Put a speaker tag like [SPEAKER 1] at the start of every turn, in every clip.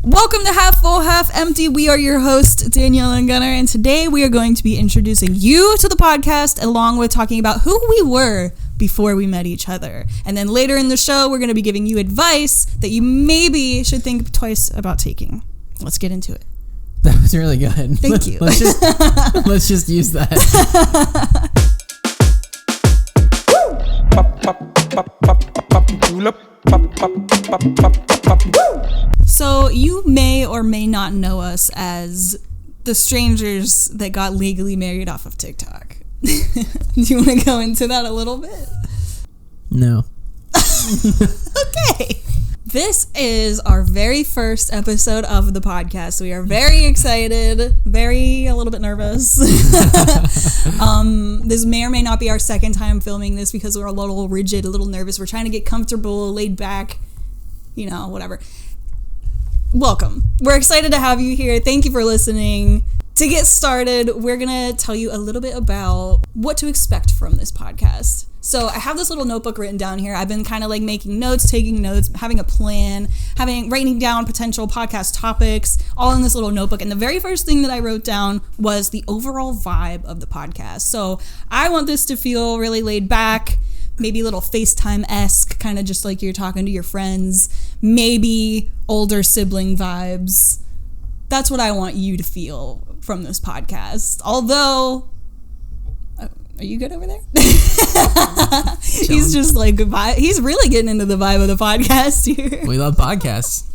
[SPEAKER 1] Welcome to Half Full, Half Empty. We are your hosts, Danielle and Gunnar, and today we are going to be introducing you to the podcast along with talking about who we were before we met each other. And then later in the show, we're going to be giving you advice that you maybe should think twice about taking. Let's get into it.
[SPEAKER 2] That was really good.
[SPEAKER 1] Thank you.
[SPEAKER 2] Let's just use that.
[SPEAKER 1] So you may or may not know us as the strangers that got legally married off of TikTok. Do you want to go into that a little bit?
[SPEAKER 2] No.
[SPEAKER 1] Okay. This is our very first episode of the podcast. We are very excited, a little bit nervous. This may or may not be our second time filming this because we're a little rigid, a little nervous. We're trying to get comfortable, laid back, whatever. Welcome. We're excited to have you here. Thank you for listening. To get started, we're going to tell you a little bit about what to expect from this podcast. So I have this little notebook written down here. I've been kind of like making notes, taking notes, having a plan, writing down potential podcast topics, all in this little notebook. And the very first thing that I wrote down was the overall vibe of the podcast. So I want this to feel really laid back, maybe a little FaceTime-esque, kind of just like you're talking to your friends, maybe older sibling vibes. That's what I want you to feel from this podcast. Although, are you good over there? He's just like, goodbye. He's really getting into the vibe of the podcast here.
[SPEAKER 2] We love podcasts.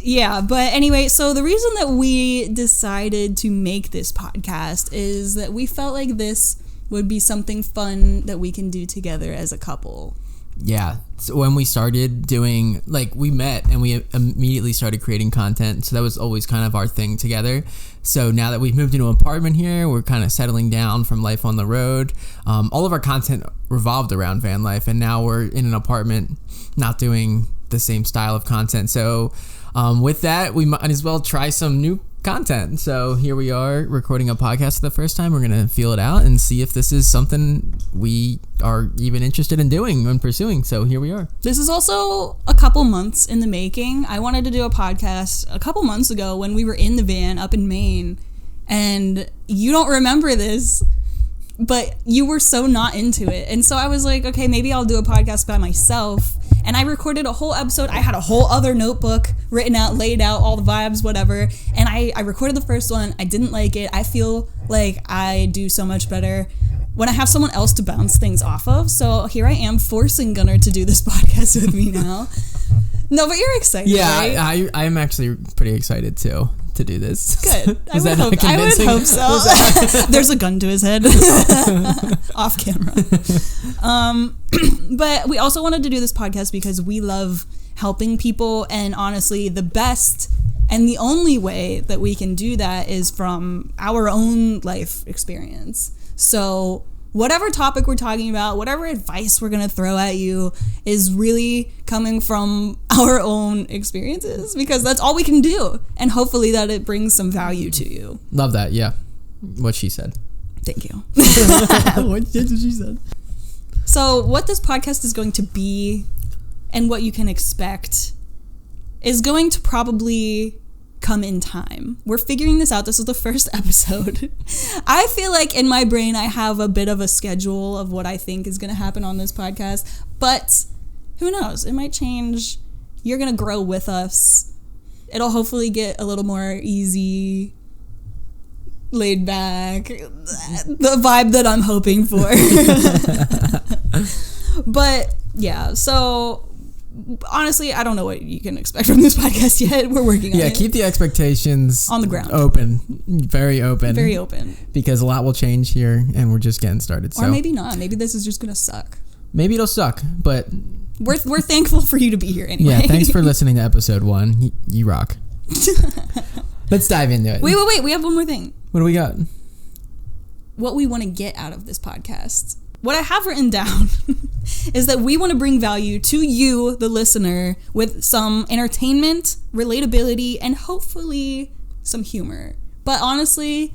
[SPEAKER 1] Yeah, but anyway, so the reason that we decided to make this podcast is that we felt like this would be something fun that we can do together as a couple.
[SPEAKER 2] Yeah. So when we started doing, we met and we immediately started creating content. So that was always kind of our thing together. So now that we've moved into an apartment here, we're kind of settling down from life on the road. All of our content revolved around van life, and now we're in an apartment not doing the same style of content. So with that, we might as well try some new content. So here we are recording a podcast for the first time. We're going to feel it out and see if this is something we are even interested in doing and pursuing. So here we are.
[SPEAKER 1] This is also a couple months in the making. I wanted to do a podcast a couple months ago when we were in the van up in Maine, and you don't remember this, but you were so not into it. And so I was like, okay, maybe I'll do a podcast by myself. And I recorded a whole episode. I had a whole other notebook written out, laid out, all the vibes, whatever. And I recorded the first one. I didn't like it. I feel like I do so much better when I have someone else to bounce things off of. So here I am forcing Gunnar to do this podcast with me now. No, but you're excited, right?
[SPEAKER 2] Yeah, I'm actually pretty excited too to do this.
[SPEAKER 1] Good. I would hope so. There's a gun to his head off camera. But we also wanted to do this podcast because we love helping people, and honestly, the best and the only way that we can do that is from our own life experience. So whatever topic we're talking about, whatever advice we're going to throw at you is really coming from our own experiences, because that's all we can do. And hopefully that it brings some value to you.
[SPEAKER 2] Love that. Yeah. What she said.
[SPEAKER 1] Thank you. What she said. So what this podcast is going to be and what you can expect is going to probably come in time. We're figuring this out. This is the first episode. I feel like in my brain I have a bit of a schedule of what I think is going to happen on this podcast, but who knows? It might change. You're going to grow with us. It'll hopefully get a little more easy, laid back, the vibe that I'm hoping for. But yeah, so honestly, I don't know what you can expect from this podcast yet. We're working on it.
[SPEAKER 2] Yeah, keep the expectations
[SPEAKER 1] on the ground.
[SPEAKER 2] Open. Very open.
[SPEAKER 1] Very open.
[SPEAKER 2] Because a lot will change here, and we're just getting started.
[SPEAKER 1] Or maybe not. Maybe this is just going to suck.
[SPEAKER 2] Maybe it'll suck, but
[SPEAKER 1] we're thankful for you to be here anyway.
[SPEAKER 2] Yeah, thanks for listening to episode 1. You rock. Let's dive into it.
[SPEAKER 1] Wait. We have one more thing.
[SPEAKER 2] What do we got?
[SPEAKER 1] What we want to get out of this podcast. What I have written down is that we want to bring value to you, the listener, with some entertainment, relatability, and hopefully some humor. But honestly,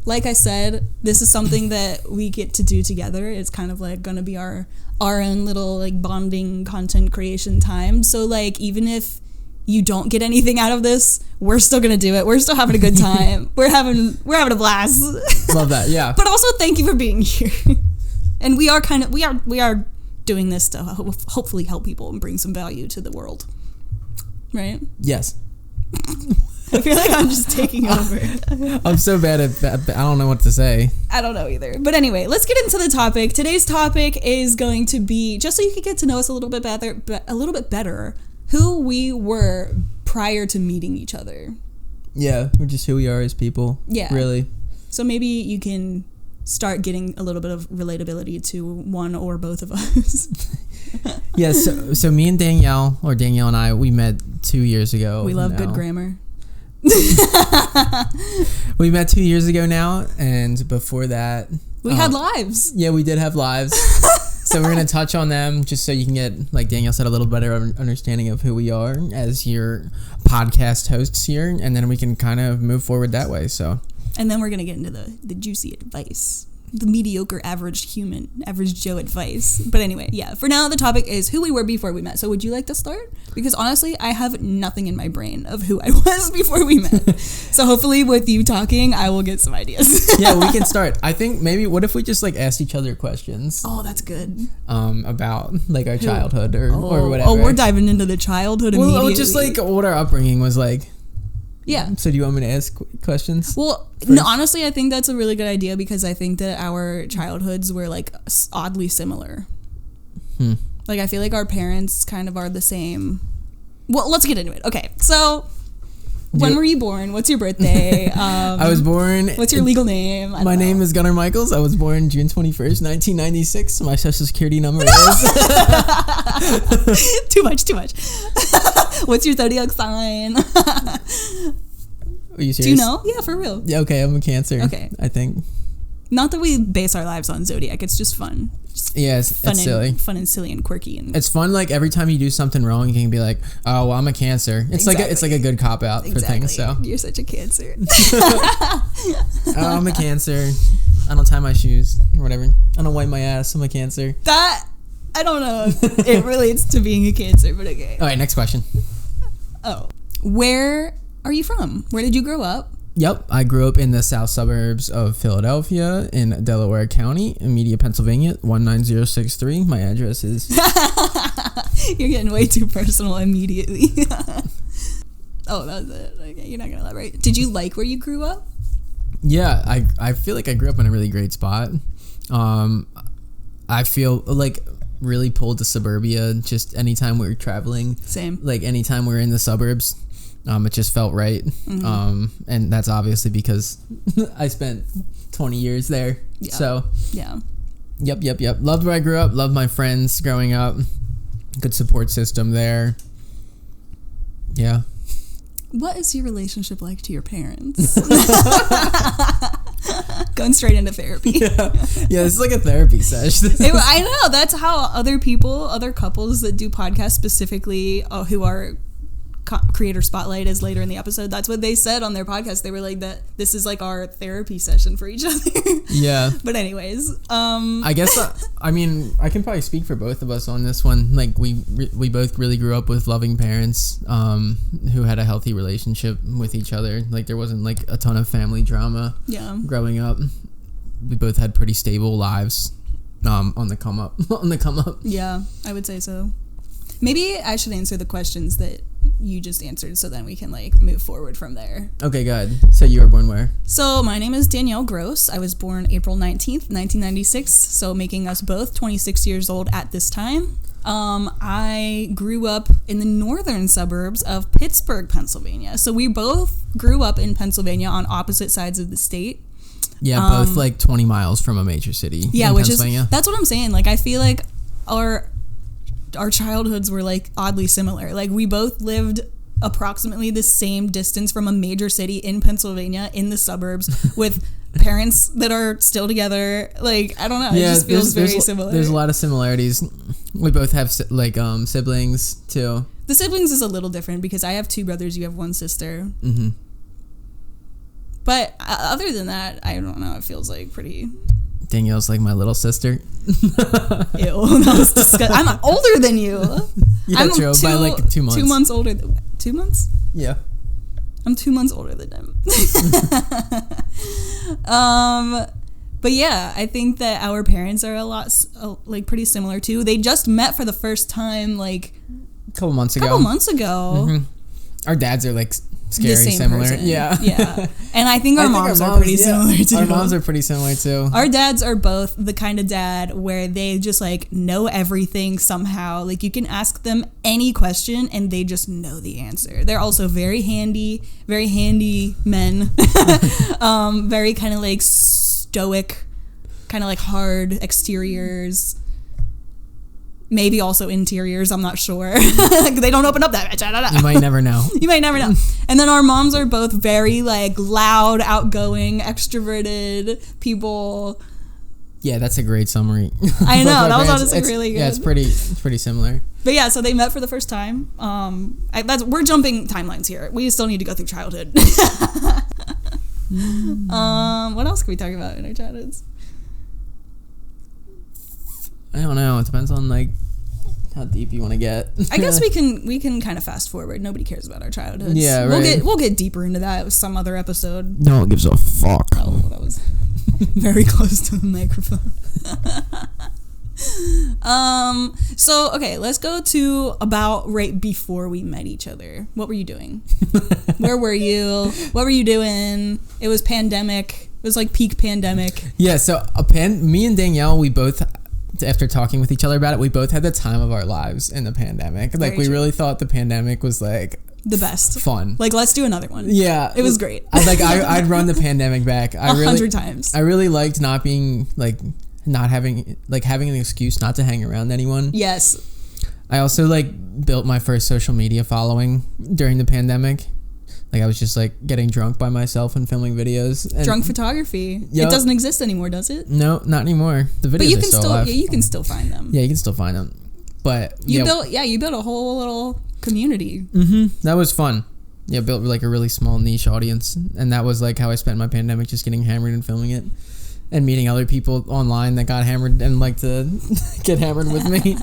[SPEAKER 1] like I said, this is something that we get to do together. It's kind of like going to be our own little like bonding content creation time. So like even if you don't get anything out of this, we're still gonna do it. We're still having a good time. we're having a blast.
[SPEAKER 2] Love that. Yeah.
[SPEAKER 1] But also thank you for being here. And we are doing this to hopefully help people and bring some value to the world. Right?
[SPEAKER 2] Yes.
[SPEAKER 1] I feel like I'm just taking over.
[SPEAKER 2] I'm so bad at that. I don't know what to say.
[SPEAKER 1] I don't know either. But anyway, let's get into the topic. Today's topic is going to be, just so you can get to know us a little bit better, who we were prior to meeting each other.
[SPEAKER 2] Yeah, we're just who we are as people.
[SPEAKER 1] Yeah.
[SPEAKER 2] Really.
[SPEAKER 1] So maybe you can start getting a little bit of relatability to one or both of us.
[SPEAKER 2] Yeah, so me and Danielle and I, we met 2 years ago.
[SPEAKER 1] We love good grammar.
[SPEAKER 2] We met 2 years ago now, and before that...
[SPEAKER 1] We had lives.
[SPEAKER 2] Yeah, we did have lives. So we're going to touch on them just so you can get, like Danielle said, a little better understanding of who we are as your podcast hosts here, and then we can kind of move forward that way. So,
[SPEAKER 1] and then we're going to get into the juicy advice. The mediocre average Joe advice. But anyway, yeah, for now the topic is who we were before we met. So would you like to start? Because honestly, I have nothing in my brain of who I was before we met. So hopefully with you talking, I will get some ideas.
[SPEAKER 2] Yeah, we can start. I think maybe, what if we just like asked each other questions?
[SPEAKER 1] Oh, that's good.
[SPEAKER 2] About like our childhood or whatever.
[SPEAKER 1] Oh, we're diving into the childhood immediately.
[SPEAKER 2] Well, just like what our upbringing was like.
[SPEAKER 1] Yeah.
[SPEAKER 2] So do you want me to ask questions?
[SPEAKER 1] Well, no, honestly, I think that's a really good idea because I think that our childhoods were like oddly similar. Like I feel like our parents kind of are the same. Well, let's get into it. Okay, so when were you born? What's your birthday?
[SPEAKER 2] I was born.
[SPEAKER 1] What's your legal name?
[SPEAKER 2] My name is Gunnar Michaels. I was born June 21st, 1996. My social security number is...
[SPEAKER 1] Too much. What's your zodiac sign?
[SPEAKER 2] Are you serious?
[SPEAKER 1] Do you know? Yeah, for real.
[SPEAKER 2] Yeah, okay, I'm a Cancer.
[SPEAKER 1] Okay.
[SPEAKER 2] I think.
[SPEAKER 1] Not that we base our lives on zodiac. It's just fun.
[SPEAKER 2] Yeah, it's silly.
[SPEAKER 1] Fun and silly and quirky. And
[SPEAKER 2] it's fun, like, every time you do something wrong, you can be like, oh, well, I'm a Cancer. It's like a good cop-out for things, so.
[SPEAKER 1] You're such a Cancer.
[SPEAKER 2] Oh, I'm a Cancer. I don't tie my shoes or whatever. I don't wipe my ass. I'm a Cancer.
[SPEAKER 1] That, I don't know if it relates to being a Cancer, but okay.
[SPEAKER 2] All right, next question.
[SPEAKER 1] Oh. Where are you from? Where did you grow up?
[SPEAKER 2] Yep, I grew up in the south suburbs of Philadelphia in Delaware County, in Media, Pennsylvania, 19063. My address is...
[SPEAKER 1] You're getting way too personal immediately. Oh, that was it. Okay, you're not going to elaborate. Did you like where you grew up?
[SPEAKER 2] Yeah, I feel like I grew up in a really great spot. I feel like really pulled to suburbia just anytime we were traveling.
[SPEAKER 1] Same.
[SPEAKER 2] Like anytime we were in the suburbs. It just felt right. And that's obviously because I spent 20 years there. Yeah. So,
[SPEAKER 1] yeah.
[SPEAKER 2] Yep. Loved where I grew up. Loved my friends growing up. Good support system there. Yeah.
[SPEAKER 1] What is your relationship like to your parents? Going straight into therapy.
[SPEAKER 2] Yeah, this is like a therapy session.
[SPEAKER 1] I know. That's how other couples that do podcasts specifically who are creator spotlight is later in the episode, that's what they said on their podcast. They were like, that this is like our therapy session for each other.
[SPEAKER 2] Yeah.
[SPEAKER 1] But anyways,
[SPEAKER 2] I guess I mean I can probably speak for both of us on this one. Like we both really grew up with loving parents who had a healthy relationship with each other. Like there wasn't like a ton of family drama.
[SPEAKER 1] Yeah.
[SPEAKER 2] Growing up, we both had pretty stable lives on the come up.
[SPEAKER 1] Yeah, I would say so. Maybe I should answer the questions that you just answered so then we can like move forward from there.
[SPEAKER 2] Okay, good. So you were born where?
[SPEAKER 1] So my name is Danielle Gross. I was born April 19th, 1996, so making us both 26 years old at this time. I grew up in the northern suburbs of Pittsburgh, Pennsylvania. So we both grew up in Pennsylvania on opposite sides of the state.
[SPEAKER 2] Yeah, both like 20 miles from a major city.
[SPEAKER 1] Yeah, which is, that's what I'm saying. Like I feel like our childhoods were like oddly similar. Like we both lived approximately the same distance from a major city in Pennsylvania in the suburbs with parents that are still together. Like I don't know, it just feels very similar.
[SPEAKER 2] There's a lot of similarities. We both have like siblings too.
[SPEAKER 1] The siblings is a little different because I have 2 brothers, you have 1 sister. Mm-hmm. But other than that, I don't know, it feels like pretty...
[SPEAKER 2] Danielle's like my little sister.
[SPEAKER 1] Ew, that was disgusting. I'm older than you.
[SPEAKER 2] Yeah, true, by like 2 months.
[SPEAKER 1] 2 months older. 2 months?
[SPEAKER 2] Yeah.
[SPEAKER 1] I'm 2 months older than him. But yeah, I think that our parents are a lot, like, pretty similar too. They just met for the first time, like,
[SPEAKER 2] a couple months ago.
[SPEAKER 1] Mm-hmm.
[SPEAKER 2] Our dads are like scary
[SPEAKER 1] the same
[SPEAKER 2] similar.
[SPEAKER 1] person.
[SPEAKER 2] Yeah.
[SPEAKER 1] Yeah. And I think our moms are pretty similar too.
[SPEAKER 2] Our moms are pretty similar too.
[SPEAKER 1] Our dads are both the kind of dad where they just like know everything somehow. Like you can ask them any question and they just know the answer. They're also very handy men. Very kind of like stoic, kind of like hard exteriors. Maybe also interiors, I'm not sure. They don't open up that much. I don't know.
[SPEAKER 2] You might never know.
[SPEAKER 1] You might never know. And then our moms are both very like loud, outgoing, extroverted people.
[SPEAKER 2] Yeah, that's a great summary.
[SPEAKER 1] I know. That was honestly really good.
[SPEAKER 2] Yeah, it's pretty similar.
[SPEAKER 1] But yeah, so they met for the first time. We're jumping timelines here. We still need to go through childhood. What else can we talk about in our childhoods?
[SPEAKER 2] I don't know. It depends on like how deep you want to get.
[SPEAKER 1] I guess we can kind of fast forward. Nobody cares about our childhoods.
[SPEAKER 2] Yeah, right.
[SPEAKER 1] We'll get deeper into that with some other episode.
[SPEAKER 2] No one gives a fuck.
[SPEAKER 1] Oh, that was very close to the microphone. So okay, let's go to about right before we met each other. What were you doing? Where were you? What were you doing? It was pandemic. It was like peak pandemic.
[SPEAKER 2] Yeah. So me and Danielle, we both, after talking with each other about it, we both had the time of our lives in the pandemic. Like we really thought the pandemic was like
[SPEAKER 1] the best,
[SPEAKER 2] fun.
[SPEAKER 1] Like let's do another one.
[SPEAKER 2] Yeah,
[SPEAKER 1] it was great.
[SPEAKER 2] I'd run the pandemic back
[SPEAKER 1] 100 times.
[SPEAKER 2] I really liked not being like having an excuse not to hang around anyone.
[SPEAKER 1] Yes.
[SPEAKER 2] I also like built my first social media following during the pandemic. Like I was just like getting drunk by myself and filming videos. And
[SPEAKER 1] drunk photography. Yep. It doesn't exist anymore, does it?
[SPEAKER 2] No, not anymore. The videos
[SPEAKER 1] but you
[SPEAKER 2] are
[SPEAKER 1] can
[SPEAKER 2] still
[SPEAKER 1] still
[SPEAKER 2] alive.
[SPEAKER 1] Yeah, you can still find them.
[SPEAKER 2] Yeah, you can still find them. But
[SPEAKER 1] you built a whole little community.
[SPEAKER 2] That was fun. Yeah, built like a really small niche audience, and that was like how I spent my pandemic, just getting hammered and filming it, and meeting other people online that got hammered and like to get hammered with me.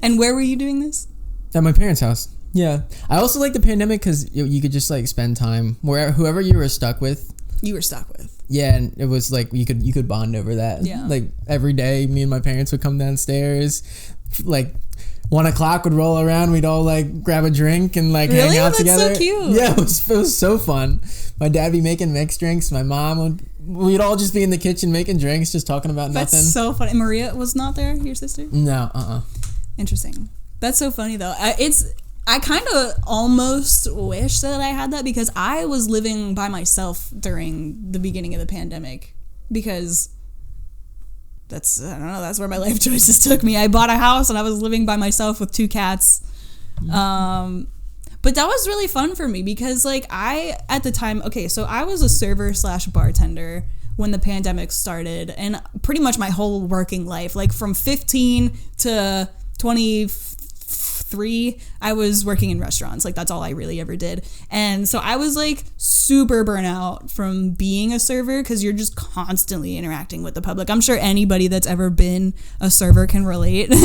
[SPEAKER 1] And where were you doing this?
[SPEAKER 2] At my parents' house. Yeah, I also like the pandemic because you could just like spend time whoever you were stuck with.
[SPEAKER 1] You were stuck with.
[SPEAKER 2] Yeah, and it was like you could bond over that.
[SPEAKER 1] Yeah.
[SPEAKER 2] Like every day, me and my parents would come downstairs, like 1 o'clock would roll around. We'd all like grab a drink and like hang out together.
[SPEAKER 1] That's so cute.
[SPEAKER 2] Yeah, it was so fun. My dad would be making mixed drinks. My mom we'd all just be in the kitchen making drinks, just talking about nothing.
[SPEAKER 1] That's so funny. Maria was not there, your sister?
[SPEAKER 2] No,
[SPEAKER 1] Interesting. That's so funny though. I kind of almost wish that I had that because I was living by myself during the beginning of the pandemic because that's where my life choices took me. I bought a house and I was living by myself with 2 cats. But that was really fun for me because like at the time, so I was a server / bartender when the pandemic started, and pretty much my whole working life, like from 15 to 23, I was working in restaurants. Like that's all I really ever did. And so I was like super burnout from being a server because you're just constantly interacting with the public. I'm sure anybody that's ever been a server can relate. But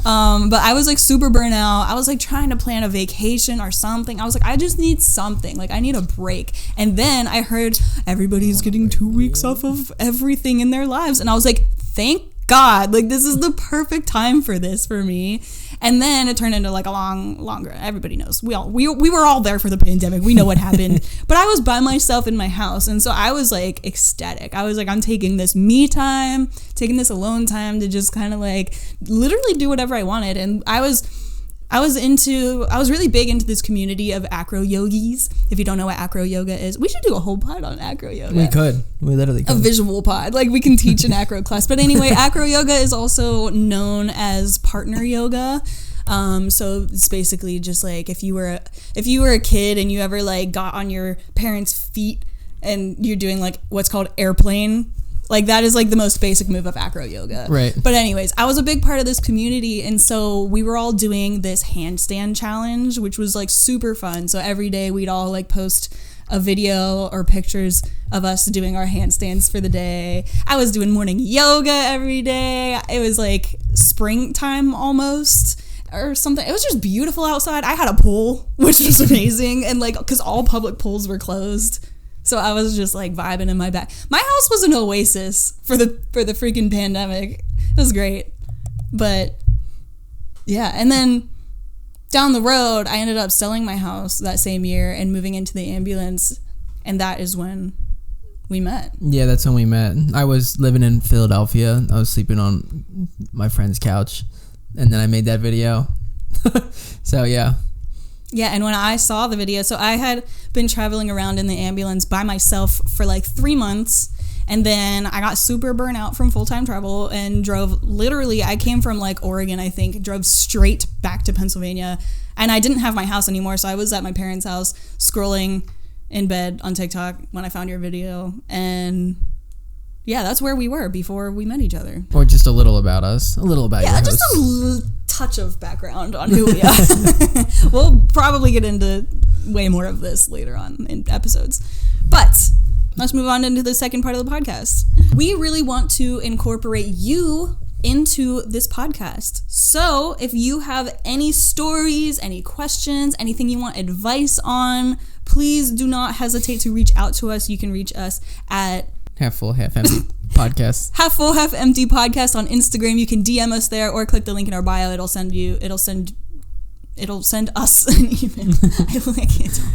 [SPEAKER 1] I was like super burnout. I was like trying to plan a vacation or something. I was like, I just need something. Like I need a break. And then I heard everybody's getting 2 weeks off of everything in their lives. And I was like, thank God, like this is the perfect time for this for me. And then it turned into like a longer. Everybody knows we were all there for the pandemic. We know what happened. But I was by myself in my house, and so I was like ecstatic. I was like, I'm taking this me time, taking this alone time to just kind of like literally do whatever I wanted. And I was really big into this community of acro yogis. If you don't know what acro yoga is, we should do a whole pod on acro yoga.
[SPEAKER 2] We literally could.
[SPEAKER 1] A visual pod. Like we can teach an acro class. But anyway, acro yoga is also known as partner yoga. So it's basically just like if you were a kid and you ever like got on your parents' feet and you're doing like what's called airplane. Like that is like the most basic move of acro yoga.
[SPEAKER 2] Right.
[SPEAKER 1] But anyways, I was a big part of this community, and so we were all doing this handstand challenge, which was like super fun. So every day we'd all like post a video or pictures of us doing our handstands for the day. I was doing morning yoga every day. It was like springtime almost. or something. It was just beautiful outside. I had a pool, which was amazing, and like because all public pools were closed, so I was just like vibing in my back. My house was an oasis for the freaking pandemic. It was great, but yeah. And then down the road, I ended up selling my house that same year and moving into the ambulance, and that is when we met.
[SPEAKER 2] Yeah, that's when we met. I was living in Philadelphia. I was sleeping on my friend's couch, and then I made that video. So, yeah.
[SPEAKER 1] Yeah, and when I saw the video, so I had been traveling around in the ambulance by myself for like 3 months, and then I got super burnt out from full-time travel and drove, literally, I came from like Oregon, I think, drove straight back to Pennsylvania, and I didn't have my house anymore, so I was at my parents' house scrolling in bed on TikTok when I found your video, and yeah, that's where we were before we met each other.
[SPEAKER 2] Or just a little about us, a little about your host.
[SPEAKER 1] Just a touch of background on who we are. We'll probably get into way more of this later on in episodes, but let's move on into the second part of the podcast. We really want to incorporate you into this podcast. So if you have any stories, any questions, anything you want advice on, please do not hesitate to reach out to us. You can reach us at
[SPEAKER 2] Half Full, Half Empty Podcast.
[SPEAKER 1] Half Full, Half Empty Podcast on Instagram. You can DM us there or click the link in our bio. It'll send us an email. I can't talk.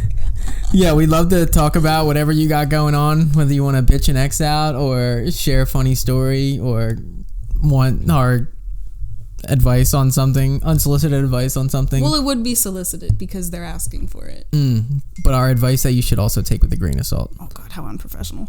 [SPEAKER 2] Yeah, we'd love to talk about whatever you got going on, whether you want to bitch an ex out or share a funny story or want our advice on something, unsolicited advice on something.
[SPEAKER 1] Well, it would be solicited because they're asking for it.
[SPEAKER 2] But our advice that you should also take with a grain of salt.
[SPEAKER 1] Oh God, how unprofessional.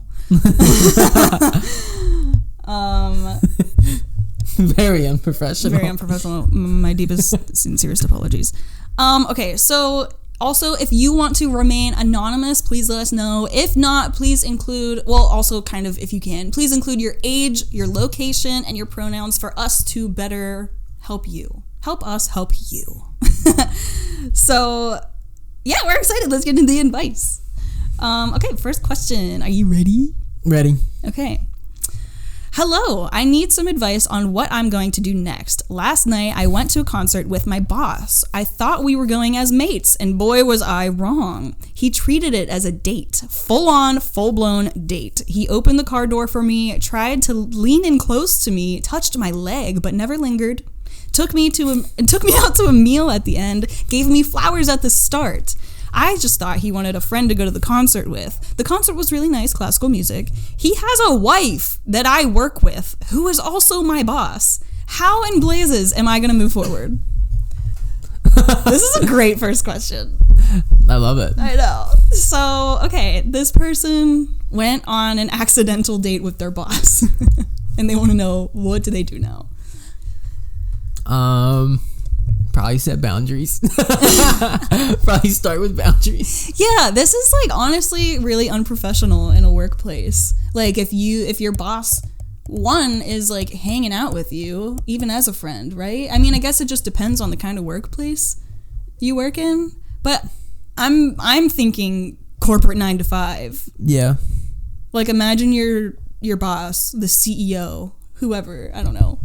[SPEAKER 2] Very unprofessional.
[SPEAKER 1] Very unprofessional. My deepest, sincerest apologies. Okay, so also, if you want to remain anonymous, please let us know. If not, please include, well, also kind of if you can, please include your age, your location, and your pronouns for us to better help you. Help us help you. So, yeah, we're excited. Let's get into the advice. Okay, first question. Are you ready?
[SPEAKER 2] Ready.
[SPEAKER 1] Okay. Hello, I need some advice on what I'm going to do next. Last night, I went to a concert with my boss. I thought we were going as mates, and boy, was I wrong. He treated it as a date. Full-on, full-blown date. He opened the car door for me, tried to lean in close to me, touched my leg, but never lingered. Took me out to a meal at the end, gave me flowers at the start. I just thought he wanted a friend to go to the concert with. The concert was really nice, classical music. He has a wife that I work with, who is also my boss. How in blazes am I going to move forward? This is a great first question.
[SPEAKER 2] I love it.
[SPEAKER 1] I know. So, okay, this person went on an accidental date with their boss. And they want to know, what do they do now?
[SPEAKER 2] Probably set boundaries. Probably start with boundaries.
[SPEAKER 1] Yeah, this is like honestly really unprofessional in a workplace. Like if your boss one is like hanging out with you even as a friend, right? I mean, I guess it just depends on the kind of workplace you work in, but I'm thinking corporate 9 to 5.
[SPEAKER 2] Yeah.
[SPEAKER 1] Like imagine your boss, the CEO, whoever, I don't know,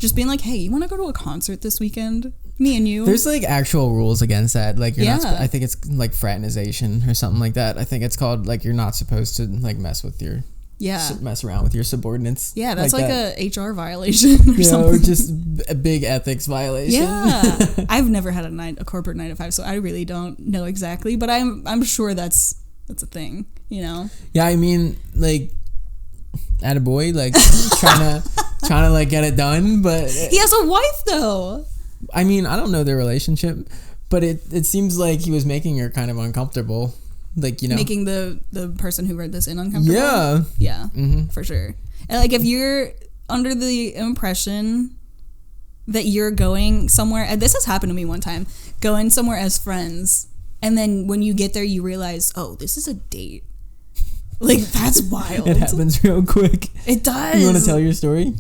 [SPEAKER 1] just being like, "Hey, you want to go to a concert this weekend? Me and you."
[SPEAKER 2] There's like actual rules against that. Like you're
[SPEAKER 1] Yeah.
[SPEAKER 2] not. I think it's like fraternization or something like that. I think it's called like you're not supposed to like mess around with your subordinates.
[SPEAKER 1] Yeah, that's like
[SPEAKER 2] that.
[SPEAKER 1] a HR violation or something.
[SPEAKER 2] Or just a big ethics violation.
[SPEAKER 1] Yeah, I've never had a corporate 9 to 5, so I really don't know exactly, but I'm sure that's a thing, you know.
[SPEAKER 2] Yeah, I mean, like, attaboy, like trying to like get it done, but
[SPEAKER 1] He has a wife though.
[SPEAKER 2] I mean, I don't know their relationship, but it seems like he was making her kind of uncomfortable, like, you know,
[SPEAKER 1] Making the person who read this in uncomfortable.
[SPEAKER 2] Yeah.
[SPEAKER 1] For sure. And like if you're under the impression that you're going somewhere, and this has happened to me one time, going somewhere as friends, and then when you get there you realize, oh, this is a date. Like, that's wild.
[SPEAKER 2] It happens real quick.
[SPEAKER 1] It does.
[SPEAKER 2] You want to tell your story?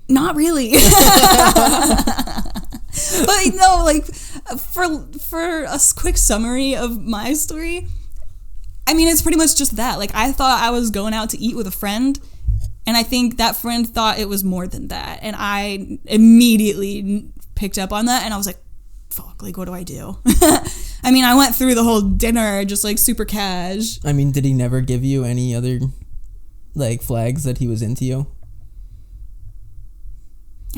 [SPEAKER 1] Not really. But no, like for a quick summary of my story, I mean, it's pretty much just that. Like, I thought I was going out to eat with a friend, and I think that friend thought it was more than that, and I immediately picked up on that, and I was like, fuck, like, what do I do? I mean, I went through the whole dinner just like super cash.
[SPEAKER 2] I mean, did he never give you any other like flags that he was into you?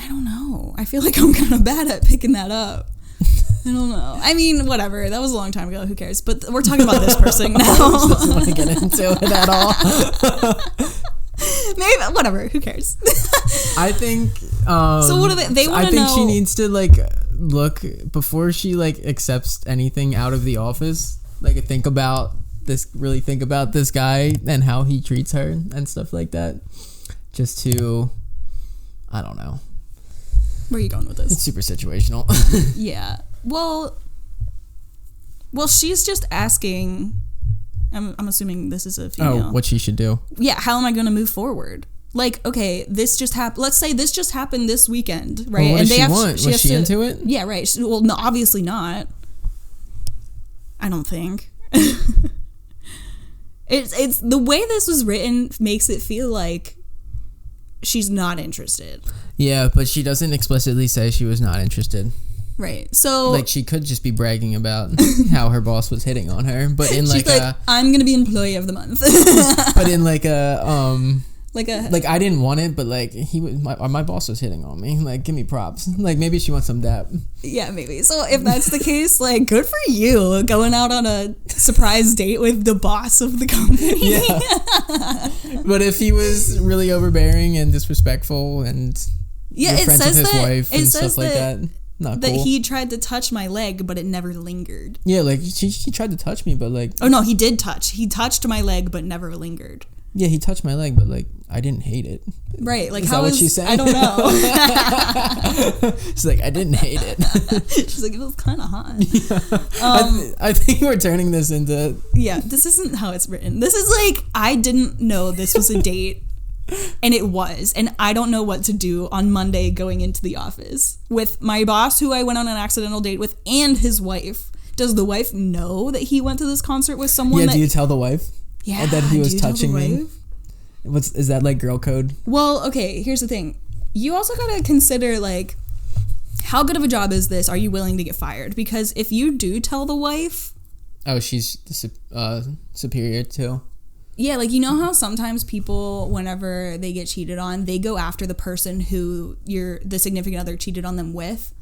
[SPEAKER 1] I don't know. I feel like I'm kind of bad at picking that up. I don't know. I mean, whatever. That was a long time ago. Who cares? But we're talking about this person now.
[SPEAKER 2] I don't want to get into it at all.
[SPEAKER 1] Maybe, whatever. Who cares?
[SPEAKER 2] I think.
[SPEAKER 1] So what do they want to know?
[SPEAKER 2] I think she needs to like look before she like accepts anything out of the office. Like think about this guy and how he treats her and stuff like that. Just to, I don't know.
[SPEAKER 1] Where are you going with this?
[SPEAKER 2] It's super situational.
[SPEAKER 1] Yeah. Well, she's just asking. I'm assuming this is a female.
[SPEAKER 2] Oh, what she should do.
[SPEAKER 1] Yeah. How am I going to move forward? Like, okay, this just happened. Let's say this just happened this weekend, right?
[SPEAKER 2] Well, what does she want? Was she into it?
[SPEAKER 1] Yeah, right. Well, no, obviously not. I don't think. It's the way this was written makes it feel like she's not interested.
[SPEAKER 2] Yeah, but she doesn't explicitly say she was not interested.
[SPEAKER 1] Right. So
[SPEAKER 2] like she could just be bragging about how her boss was hitting on her, but in
[SPEAKER 1] she's like I'm gonna be employee of the month.
[SPEAKER 2] But in like I didn't want it, but like my boss was hitting on me. Like give me props. Like maybe she wants some dap.
[SPEAKER 1] Yeah, maybe. So if that's the case, like good for you going out on a surprise date with the boss of the company.
[SPEAKER 2] Yeah. But if he was really overbearing and disrespectful and
[SPEAKER 1] yeah, it
[SPEAKER 2] friends
[SPEAKER 1] says
[SPEAKER 2] with his
[SPEAKER 1] that
[SPEAKER 2] wife and stuff like that. Not
[SPEAKER 1] that
[SPEAKER 2] cool.
[SPEAKER 1] He tried to touch my leg, but it never lingered.
[SPEAKER 2] Yeah, like he tried to touch me, but like...
[SPEAKER 1] Oh, no, he did touch. He touched my leg, but never lingered.
[SPEAKER 2] Yeah, he touched my leg, but like I didn't hate it.
[SPEAKER 1] Right, like
[SPEAKER 2] is
[SPEAKER 1] how
[SPEAKER 2] that what she said?
[SPEAKER 1] I don't know.
[SPEAKER 2] She's like, I didn't hate it.
[SPEAKER 1] She's like, it was kind of hot.
[SPEAKER 2] Yeah. I think we're turning this into...
[SPEAKER 1] Yeah, this isn't how it's written. This is like, I didn't know this was a date. And it was. And I don't know what to do on Monday going into the office with my boss, who I went on an accidental date with, and his wife. Does the wife know that he went to this concert with someone?
[SPEAKER 2] Yeah, do you tell the wife?
[SPEAKER 1] Yeah.
[SPEAKER 2] That he was touching me? Is that like girl code?
[SPEAKER 1] Well, okay, here's the thing. You also gotta consider, like, how good of a job is this? Are you willing to get fired? Because if you do tell the wife...
[SPEAKER 2] Oh, she's the superior too?
[SPEAKER 1] Yeah, like, you know how sometimes people, whenever they get cheated on, they go after the person who the significant other cheated on them with?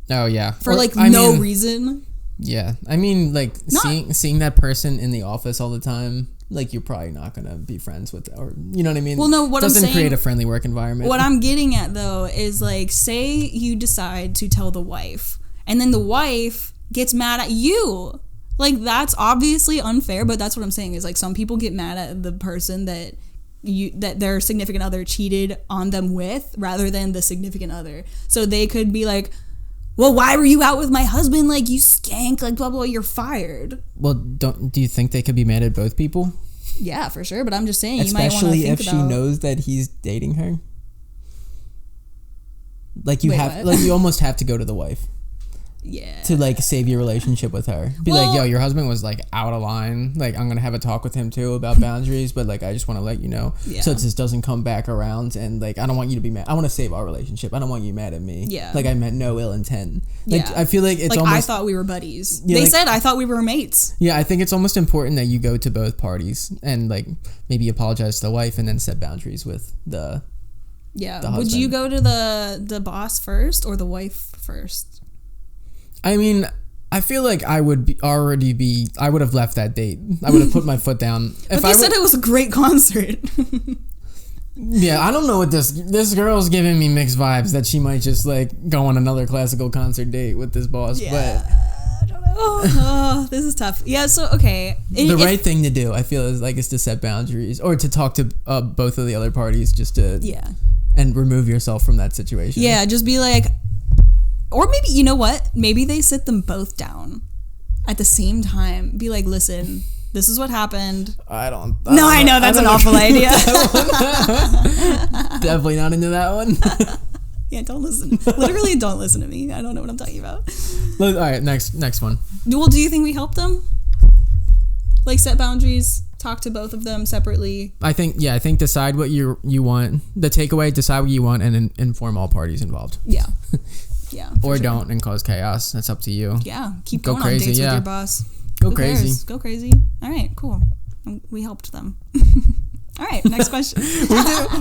[SPEAKER 2] Oh, yeah.
[SPEAKER 1] For, no reason?
[SPEAKER 2] Yeah. I mean, like, seeing that person in the office all the time, like, you're probably not going to be friends with, or, you know what I mean?
[SPEAKER 1] Well, no, what I'm saying...
[SPEAKER 2] doesn't create a friendly work environment.
[SPEAKER 1] What I'm getting at, though, is, like, say you decide to tell the wife, and then the wife gets mad at you. Like, that's obviously unfair, but that's what I'm saying is, like, some people get mad at the person that their significant other cheated on them with rather than the significant other. So they could be like, well, why were you out with my husband? Like, you skank, like, blah, blah, you're fired.
[SPEAKER 2] Well, do you think they could be mad at both people?
[SPEAKER 1] Yeah, for sure, but I'm just saying,
[SPEAKER 2] especially
[SPEAKER 1] you might want to think
[SPEAKER 2] if she knows that he's dating her. Like, you almost have to go to the wife.
[SPEAKER 1] Yeah.
[SPEAKER 2] To like save your relationship with her. Be like, yo, your husband was like out of line. Like, I'm gonna have a talk with him too about boundaries, but like I just want to let you know, so it just doesn't come back around. And like, I don't want you to be mad. I want to save our relationship. I don't want you mad at me.
[SPEAKER 1] Yeah.
[SPEAKER 2] Like, I meant no ill intent. Like, I feel like it's
[SPEAKER 1] like,
[SPEAKER 2] almost...
[SPEAKER 1] I thought we were buddies.
[SPEAKER 2] Yeah,
[SPEAKER 1] they said I thought we were mates.
[SPEAKER 2] Yeah, I think it's almost important that you go to both parties and like maybe apologize to the wife and then set boundaries with the husband.
[SPEAKER 1] Would you go to the boss first or the wife first?
[SPEAKER 2] I mean, I feel like I would I would have left that date. I would have put my foot down.
[SPEAKER 1] But they said it was a great concert.
[SPEAKER 2] Yeah, I don't know what this girl's giving me mixed vibes that she might just like go on another classical concert date with this boss.
[SPEAKER 1] Yeah,
[SPEAKER 2] but
[SPEAKER 1] I don't know. Oh, this is tough. Yeah, so okay.
[SPEAKER 2] The right thing to do, I feel, is to set boundaries or to talk to both of the other parties just to and remove yourself from that situation.
[SPEAKER 1] Yeah, just be like... Or maybe, you know what? Maybe they sit them both down at the same time. Be like, listen, this is what happened.
[SPEAKER 2] I know
[SPEAKER 1] that's an awful idea.
[SPEAKER 2] Definitely not into that one.
[SPEAKER 1] Yeah, don't listen. Literally, don't listen to me. I don't know what I'm talking about.
[SPEAKER 2] All right, next one.
[SPEAKER 1] Well, do you think we helped them? Like, set boundaries, talk to both of them separately?
[SPEAKER 2] I think decide what you want. The takeaway, decide what you want, and inform all parties involved.
[SPEAKER 1] Yeah. Yeah.
[SPEAKER 2] Or don't and cause chaos. That's up to you.
[SPEAKER 1] Yeah. Keep
[SPEAKER 2] Go
[SPEAKER 1] going
[SPEAKER 2] crazy,
[SPEAKER 1] on dates
[SPEAKER 2] yeah.
[SPEAKER 1] with your boss.
[SPEAKER 2] Go
[SPEAKER 1] Who
[SPEAKER 2] crazy.
[SPEAKER 1] cares? Go crazy. All right, cool. We helped them. All right, next question.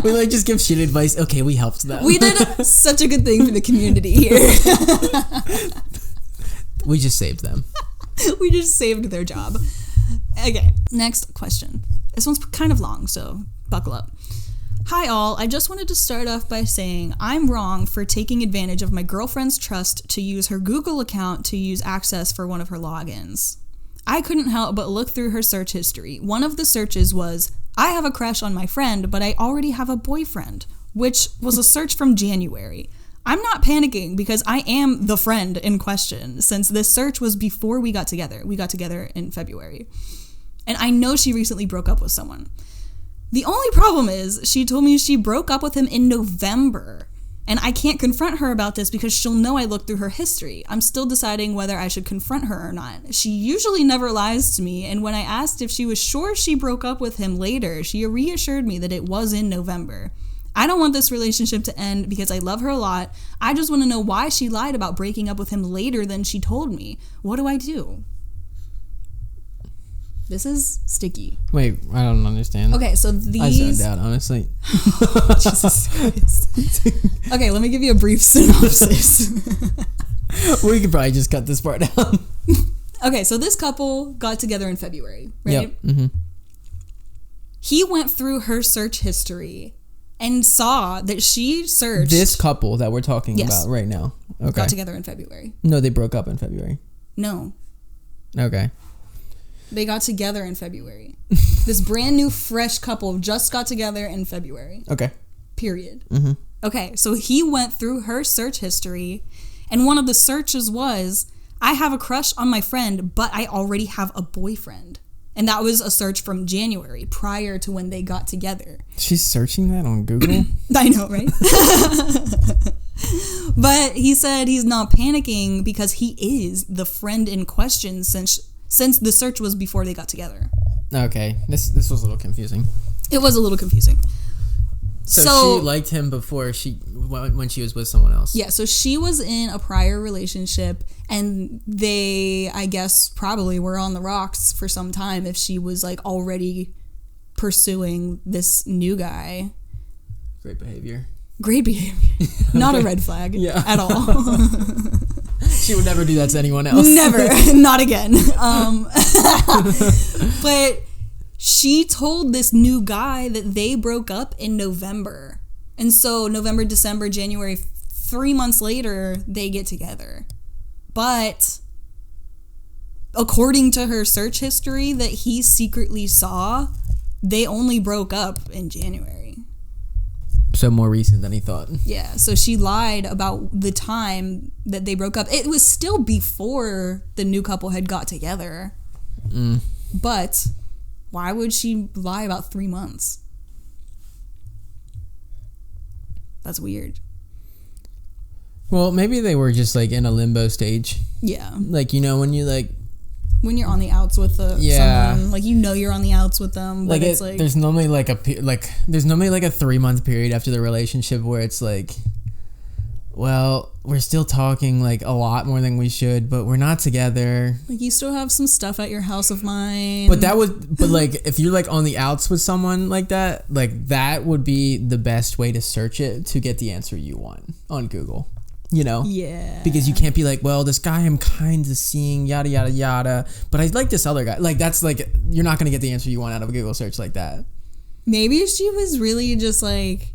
[SPEAKER 2] we like just give shit advice. Okay, we helped them.
[SPEAKER 1] We did such a good thing for the community here.
[SPEAKER 2] We just saved them.
[SPEAKER 1] We just saved their job. Okay, next question. This one's kind of long, so buckle up. Hi all, I just wanted to start off by saying I'm wrong for taking advantage of my girlfriend's trust to use her Google account to use access for one of her logins. I couldn't help but look through her search history. One of the searches was, I have a crush on my friend, but I already have a boyfriend, which was a search from January. I'm not panicking because I am the friend in question, since this search was before we got together. We got together in February. And I know she recently broke up with someone. The only problem is she told me she broke up with him in November. And I can't confront her about this because she'll know I looked through her history. I'm still deciding whether I should confront her or not. She usually never lies to me, and when I asked if she was sure she broke up with him later, she reassured me that it was in November. I don't want this relationship to end because I love her a lot. I just want to know why she lied about breaking up with him later than she told me. What do I do? This is sticky.
[SPEAKER 2] Wait, I don't understand.
[SPEAKER 1] Okay, so
[SPEAKER 2] I
[SPEAKER 1] these...
[SPEAKER 2] zoned out, honestly.
[SPEAKER 1] Jesus Christ. Okay, let me give you a brief synopsis.
[SPEAKER 2] We could probably just cut this part out.
[SPEAKER 1] Okay, so this couple got together in February, right?
[SPEAKER 2] Yep. Mm-hmm.
[SPEAKER 1] He went through her search history and saw that she searched...
[SPEAKER 2] This couple that we're talking
[SPEAKER 1] Yes.
[SPEAKER 2] about right now. Okay.
[SPEAKER 1] Got together in February.
[SPEAKER 2] No, they broke up in February.
[SPEAKER 1] No.
[SPEAKER 2] Okay.
[SPEAKER 1] They got together in February. This brand new, fresh couple just got together in February.
[SPEAKER 2] Okay.
[SPEAKER 1] Period.
[SPEAKER 2] Mm-hmm.
[SPEAKER 1] Okay, so he went through her search history, and one of the searches was, I have a crush on my friend, but I already have a boyfriend. And that was a search from January, prior to when they got together.
[SPEAKER 2] She's searching that on Google?
[SPEAKER 1] I know, right? But he said he's not panicking because he is the friend in question since the search was before they got together.
[SPEAKER 2] Okay. This was a little confusing.
[SPEAKER 1] It was a little confusing.
[SPEAKER 2] So she liked him before when she was with someone else.
[SPEAKER 1] Yeah, so she was in a prior relationship, and they, I guess, probably were on the rocks for some time if she was like already pursuing this new guy.
[SPEAKER 2] Great behavior.
[SPEAKER 1] Great behavior. Not a red flag at all.
[SPEAKER 2] She would never do that to anyone else.
[SPEAKER 1] Never. Not again. But she told this new guy that they broke up in November. And so November, December, January, 3 months later, they get together. But according to her search history that he secretly saw, they only broke up in January.
[SPEAKER 2] So more recent than he thought.
[SPEAKER 1] Yeah, so she lied about the time that they broke up. It was still before the new couple had got together. But why would she lie about 3 months? That's weird.
[SPEAKER 2] Well, maybe they were just like in a limbo stage.
[SPEAKER 1] Yeah.
[SPEAKER 2] Like, you know, when
[SPEAKER 1] you're on the outs with someone, like, you know, you're on the outs with them, but it's like
[SPEAKER 2] there's normally like a 3-month period after the relationship where it's like, well, we're still talking like a lot more than we should, but we're not together.
[SPEAKER 1] Like, you still have some stuff at your house of mine.
[SPEAKER 2] But like if you're like on the outs with someone like that would be the best way to search it to get the answer you want on Google. You know?
[SPEAKER 1] Yeah.
[SPEAKER 2] Because you can't be like, well, this guy I'm kind of seeing, yada, yada, yada, but I like this other guy. Like, that's like, you're not going to get the answer you want out of a Google search like that.
[SPEAKER 1] Maybe she was really just like,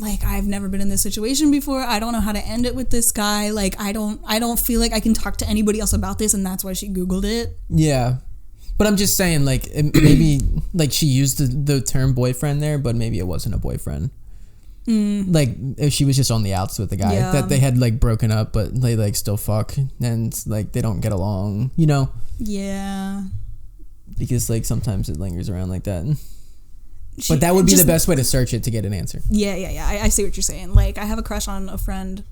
[SPEAKER 1] I've never been in this situation before. I don't know how to end it with this guy. Like, I don't feel like I can talk to anybody else about this, and that's why she Googled it.
[SPEAKER 2] Yeah. But I'm just saying, like, maybe, like, she used the term boyfriend there, but maybe it wasn't a boyfriend. Like, if she was just on the outs with the guy that they had like broken up, but they like still fuck and like they don't get along, you know?
[SPEAKER 1] Yeah.
[SPEAKER 2] Because like sometimes it lingers around like that. But that would be the best way to search it to get an answer. Yeah.
[SPEAKER 1] I see what you're saying. Like, I have a crush on my friend,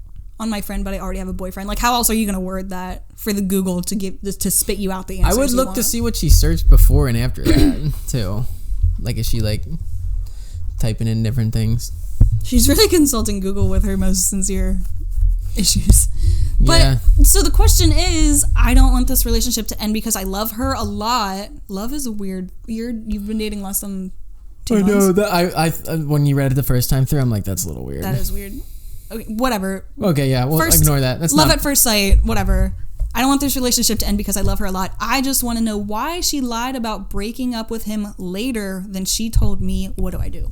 [SPEAKER 1] but I already have a boyfriend. Like, how else are you gonna word that for the Google to spit you out the answer?
[SPEAKER 2] I would look to see what she searched before and after that too. Like, is she like typing in different things?
[SPEAKER 1] She's really consulting Google with her most sincere issues. But
[SPEAKER 2] Yeah.
[SPEAKER 1] so the question is, I don't want this relationship to end because I love her a lot. Love is a weird. You've been dating less than 2 months.
[SPEAKER 2] I know that I when you read it the first time through, I'm like, that's a little weird.
[SPEAKER 1] That is weird. Okay, whatever.
[SPEAKER 2] Okay, yeah, well, ignore that. That's
[SPEAKER 1] love
[SPEAKER 2] not...
[SPEAKER 1] at first sight, whatever. I don't want this relationship to end because I love her a lot. I just want to know why she lied about breaking up with him later than she told me. What do I do?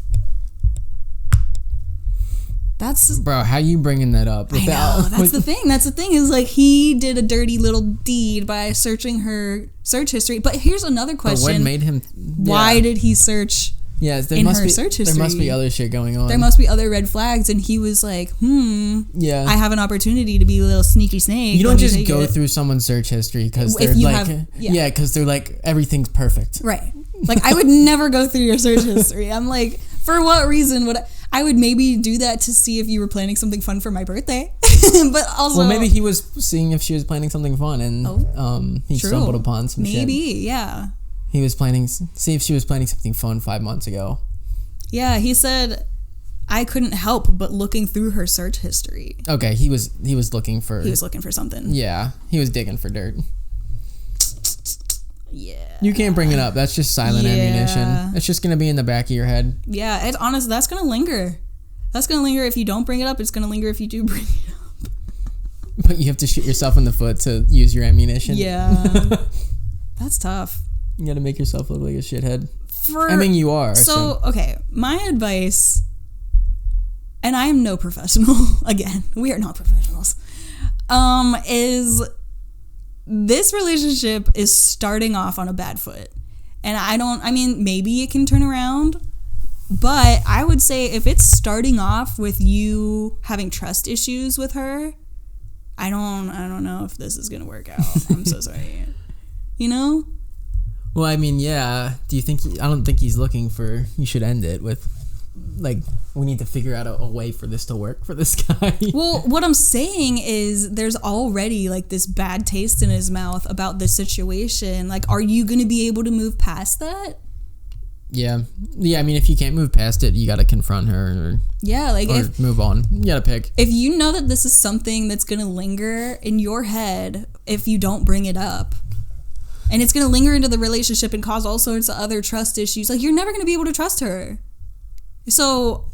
[SPEAKER 1] That's...
[SPEAKER 2] Bro, how you bringing that up?
[SPEAKER 1] I know, that's the thing. That's the thing is like he did a dirty little deed by searching her search history. But here's another question.
[SPEAKER 2] But what made him...
[SPEAKER 1] Why did he search...
[SPEAKER 2] Yeah, there
[SPEAKER 1] in
[SPEAKER 2] must
[SPEAKER 1] her
[SPEAKER 2] be
[SPEAKER 1] search history.
[SPEAKER 2] There must be other shit going on.
[SPEAKER 1] There must be other red flags, and he was like,
[SPEAKER 2] Yeah,
[SPEAKER 1] I have an opportunity to be a little sneaky snake.
[SPEAKER 2] You don't just go through someone's search history because they're like, because they're like everything's perfect.
[SPEAKER 1] Right. Like I would never go through your search history. I'm like, for what reason would I would maybe do that to see if you were planning something fun for my birthday. But also,
[SPEAKER 2] well, maybe he was seeing if she was planning something fun, and he stumbled upon some shit.
[SPEAKER 1] Maybe, yeah.
[SPEAKER 2] He was planning, see if she was planning something fun 5 months ago.
[SPEAKER 1] Yeah, he said I couldn't help but looking through her search history.
[SPEAKER 2] Okay, he was looking for...
[SPEAKER 1] He was looking for something.
[SPEAKER 2] Yeah, he was digging for dirt.
[SPEAKER 1] Yeah.
[SPEAKER 2] You can't bring it up. That's just silent ammunition. It's just going to be in the back of your head.
[SPEAKER 1] Yeah, it's honest. That's going to linger. That's going to linger if you don't bring it up. It's going to linger if you do bring it up.
[SPEAKER 2] But you have to shoot yourself in the foot to use your ammunition.
[SPEAKER 1] Yeah. That's tough.
[SPEAKER 2] You got to make yourself look like a shithead. I mean, you are.
[SPEAKER 1] So, okay, my advice, and I am no professional, again, we are not professionals, is this relationship is starting off on a bad foot. And I mean, maybe it can turn around, but I would say if it's starting off with you having trust issues with her, I don't know if this is going to work out. I'm so sorry. You know?
[SPEAKER 2] Well, I mean, yeah. Do you think... I don't think he's looking for... You should end it with... Like, we need to figure out a way for this to work for this guy.
[SPEAKER 1] Well, what I'm saying is there's already, like, this bad taste in his mouth about this situation. Like, are you going to be able to move past that?
[SPEAKER 2] Yeah. Yeah, I mean, if you can't move past it, you got to confront her or move on. You got to pick.
[SPEAKER 1] If you know that this is something that's going to linger in your head if you don't bring it up, and it's going to linger into the relationship and cause all sorts of other trust issues. Like, you're never going to be able to trust her. So,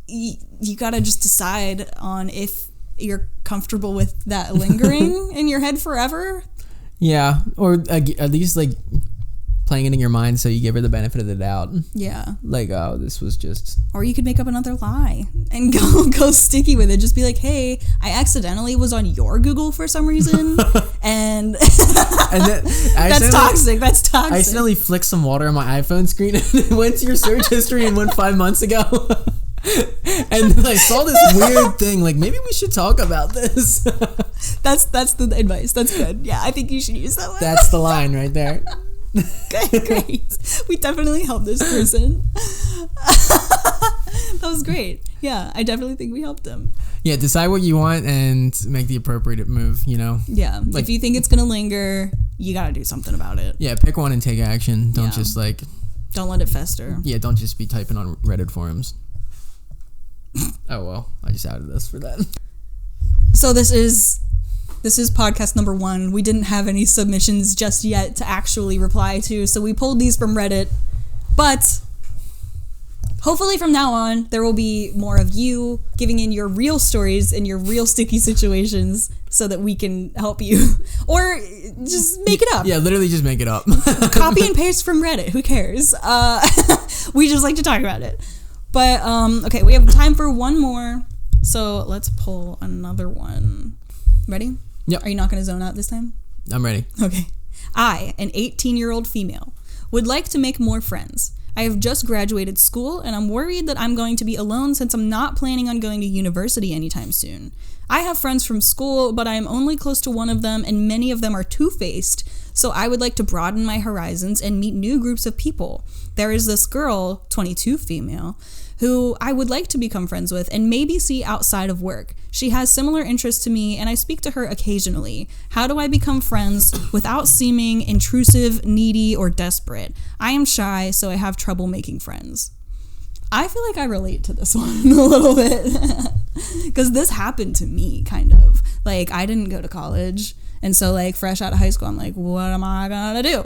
[SPEAKER 1] you got to just decide on if you're comfortable with that lingering in your head forever. Yeah.
[SPEAKER 2] Or at least, like, playing it in your mind so you give her the benefit of the doubt.
[SPEAKER 1] Yeah.
[SPEAKER 2] Like, oh, this was just...
[SPEAKER 1] Or you could make up another lie and go sticky with it. Just be like, hey, I accidentally was on your Google for some reason. And
[SPEAKER 2] then
[SPEAKER 1] that's toxic. That's toxic.
[SPEAKER 2] I accidentally flicked some water on my iPhone screen and it went to your search history and went 5 months ago. And then I saw this weird thing. Like, maybe we should talk about this.
[SPEAKER 1] That's the advice. That's good. Yeah, I think you should use that one.
[SPEAKER 2] That's the line right there.
[SPEAKER 1] Great. We definitely helped this person. That was great. Yeah, I definitely think we helped him.
[SPEAKER 2] Yeah, decide what you want and make the appropriate move, you know?
[SPEAKER 1] Yeah, like, if you think it's going to linger, you got to do something about it.
[SPEAKER 2] Yeah, pick one and take action. Don't just like...
[SPEAKER 1] Don't let it fester.
[SPEAKER 2] Yeah, don't just be typing on Reddit forums. Oh, well, I just outed us for that.
[SPEAKER 1] So this is podcast number 1. We didn't have any submissions just yet to actually reply to, so we pulled these from Reddit. But hopefully from now on, there will be more of you giving in your real stories and your real sticky situations so that we can help you. Or just make it up.
[SPEAKER 2] Yeah, literally just make it up.
[SPEAKER 1] Copy and paste from Reddit. Who cares? We just like to talk about it. But, okay, we have time for one more. So let's pull another one. Ready?
[SPEAKER 2] Yep.
[SPEAKER 1] Are you not going to zone out this time?
[SPEAKER 2] I'm ready.
[SPEAKER 1] Okay. I, an 18-year-old female, would like to make more friends. I have just graduated school, and I'm worried that I'm going to be alone since I'm not planning on going to university anytime soon. I have friends from school, but I am only close to one of them, and many of them are two-faced, so I would like to broaden my horizons and meet new groups of people. There is this girl, 22 female, who I would like to become friends with and maybe see outside of work. She has similar interests to me, and I speak to her occasionally. How do I become friends without seeming intrusive, needy, or desperate? I am shy, so I have trouble making friends. I feel like I relate to this one a little bit because this happened to me kind of. Like, I didn't go to college. And so, like, fresh out of high school, I'm like, what am I going to do?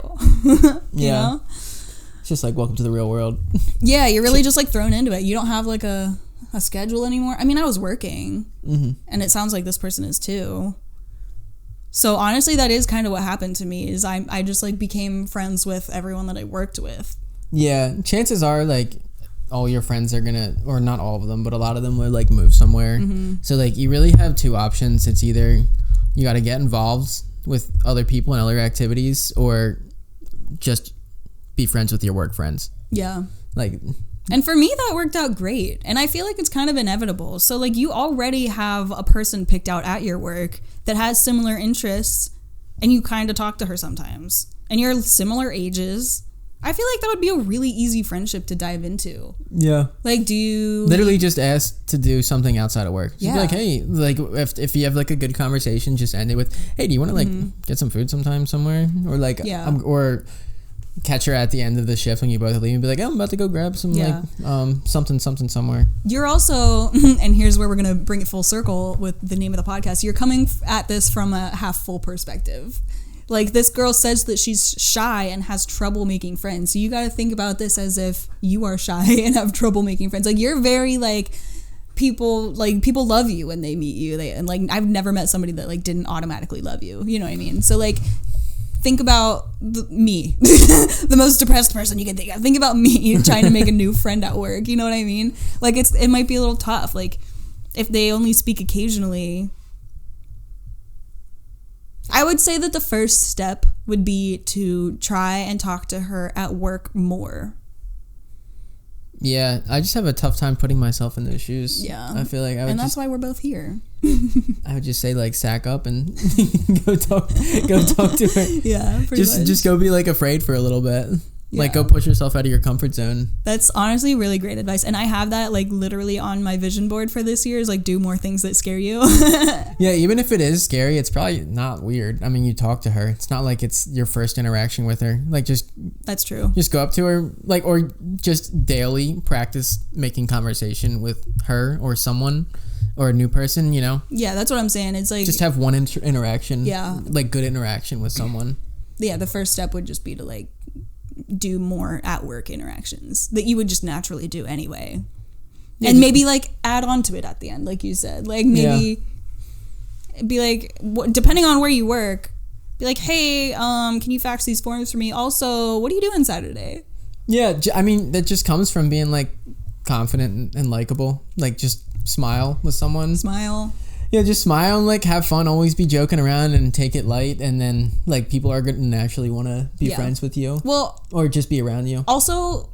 [SPEAKER 1] You know?
[SPEAKER 2] It's just like, welcome to the real world.
[SPEAKER 1] Yeah, you're really just, like, thrown into it. You don't have, like, a schedule anymore. I mean, I was working. And it sounds like this person is too. So, honestly, that is kind of what happened to me is I just, like, became friends with everyone that I worked with. Yeah,
[SPEAKER 2] chances are, like, all your friends are gonna, or not all of them, but a lot of them would, like, move somewhere. So, like, you really have two options. It's either you got to get involved with other people and other activities, or just be friends with your work friends.
[SPEAKER 1] Yeah.
[SPEAKER 2] Like,
[SPEAKER 1] and for me, that worked out great. And I feel like it's kind of inevitable. So, like, you already have a person picked out at your work that has similar interests, and you kind of talk to her sometimes. And you're similar ages. I feel like that would be a really easy friendship to dive into.
[SPEAKER 2] Yeah.
[SPEAKER 1] Like, do you...
[SPEAKER 2] Literally just ask to do something outside of work. Just
[SPEAKER 1] yeah.
[SPEAKER 2] be like, hey, like, if you have, like, a good conversation, just end it with, hey, do you want to, like, get some food sometime somewhere? Or, like, or catch her at the end of the shift when you both leave and be like, oh, I'm about to go grab some, like, something somewhere. You're
[SPEAKER 1] also, and here's where we're going to bring it full circle with the name of the podcast, you're coming at this from a half-full perspective. Like, this girl says that she's shy and has trouble making friends. So you got to think about this as if you are shy and have trouble making friends. Like, you're very, like, people love you when they meet you. And, like, I've never met somebody that, like, didn't automatically love you. You know what I mean? So, like, think about me, the most depressed person you can think of. Think about me trying to make a new friend at work. You know what I mean? Like, it might be a little tough. Like, if they only speak occasionally... I would say that the first step would be to try and talk to her at work more.
[SPEAKER 2] Yeah, I just have a tough time putting myself in those shoes.
[SPEAKER 1] Yeah.
[SPEAKER 2] I feel like I would,
[SPEAKER 1] and that's why we're both here.
[SPEAKER 2] I would just say, like, sack up and go talk to her.
[SPEAKER 1] Yeah, pretty much.
[SPEAKER 2] Just go be, like, afraid for a little bit. Yeah. Like, go push yourself out of your comfort zone.
[SPEAKER 1] That's honestly really great advice. And I have that, like, literally on my vision board for this year is, like, do more things that scare you.
[SPEAKER 2] Yeah, even if it is scary, it's probably not weird. I mean, you talk to her. It's not like it's your first interaction with her. Like, just...
[SPEAKER 1] That's true.
[SPEAKER 2] Just go up to her, like, or just daily practice making conversation with her or someone or a new person, you know?
[SPEAKER 1] Yeah, that's what I'm saying. It's like...
[SPEAKER 2] Just have one interaction.
[SPEAKER 1] Yeah.
[SPEAKER 2] Like, good interaction with someone.
[SPEAKER 1] Yeah, the first step would just be to, like... do more at work interactions that you would just naturally do anyway. Yeah, and maybe like add on to it at the end, like you said, like maybe be like, depending on where you work, be like, hey, can you fax these forms for me? Also, what are you doing Saturday? Yeah,
[SPEAKER 2] I mean, that just comes from being like confident and likable. Like, just smile with someone. Yeah, just smile and, like, have fun. Always be joking around and take it light. And then, like, people are going to naturally want to be friends with you.
[SPEAKER 1] Well...
[SPEAKER 2] Or just be around you.
[SPEAKER 1] Also,